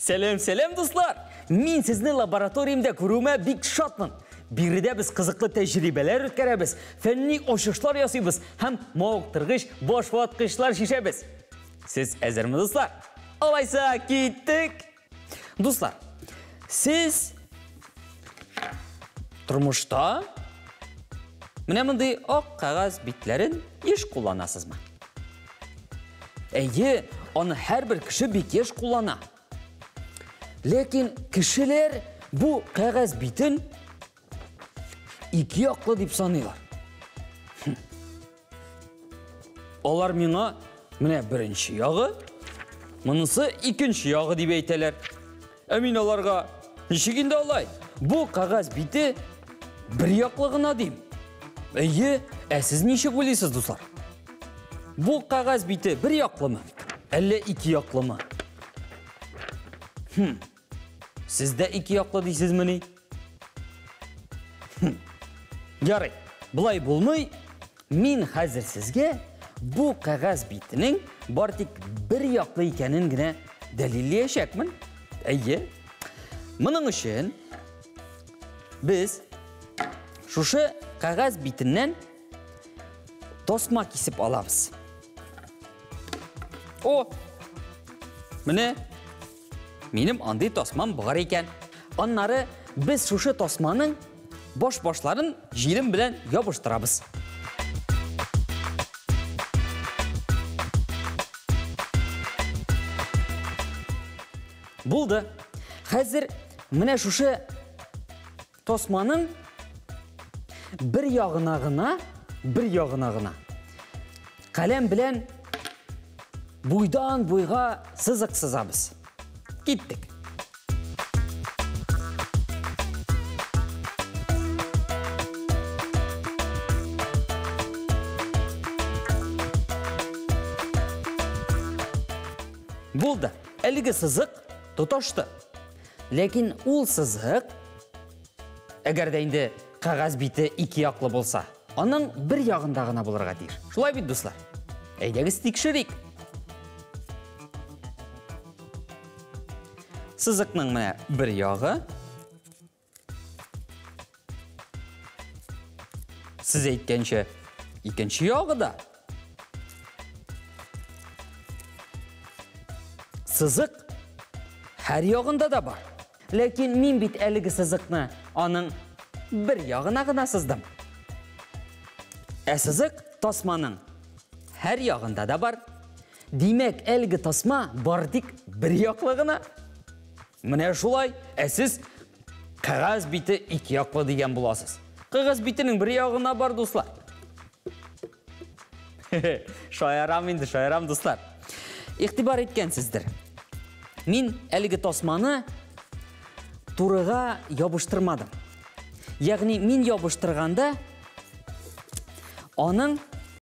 Selam dostlar. Мен сізні лабораториямда көруіме бик шатмын. Бірде біз қызықты тәжірибелер өткеребіз, фәнни ошышлар ясыйбыз, һәм мауықтырғыш, бош ватқышлар шешебіз. Сіз әзірмі, достар? Алайса, кеттік. Достар, сіз тұрмышта міне мұндай ақ қағаз битлерін еш қоланасыз ма? Әйе, оны әр бір кіші бек еш қолана. Лекен кішілер бұл қағаз битін екі яқлы деп санайлар. Олар меңа міне бірінші яғы, мұнысы екінші яғы деп әйтелер. Әмин оларға нешегенде алай? Бұл қағаз биті бір яқлығына дейм. Әйе, сіз нешек ойлайсыз, достар? Бұл қағаз биті бір яқлы ма? Әлі екі яқлы ма? Сізді екі яқлы дейсіз міне? Ярай, бұлай болмай, мен қазір сізге бұл қағаз битінің бар тек бір яқлы екенін гіне дәлелейшекмін. Әйе, мұның үшін біз шушы қағаз битінен тосма кесіп аламыз. О, міне, менің андай тосмам бұғар екен. Оннары біз шушы тосманың бош-бошларын жирім білен ябыштырабыз. Болды. Қазір міне шушы тосманың бір яғына қалем білен бұйдан бұйға сызық сызабыз. Кеттік. Болды. Әлігі сызық тұташты. Лекен ол сызық, әгердейінді қағаз биті екі яқлы болса, оның бір яғындағына болырға дейір. Шулай бейді, достар. Әйдегі стикшірейк. Сызықның мәне бір яғы. Сіз әйткенше, екінші яғы да. Сызық әр яғында да бар. Лекен мен бит әлігі сызықны аның бір яғына ғына сыздым. Сызық тасманың әр яғында да бар. Демек әлігі тасма бардик бір яқлығына. Міне шулай, сіз қағаз биті екі яқлы деген боласыз. Қағаз битінің бір яғына бар, достар. Шайарам, достар. Иқтибар еткен сіздер. Мен әлігі тосманы турыға ябыштырмадым. Яғни мен ябыштырғанда оның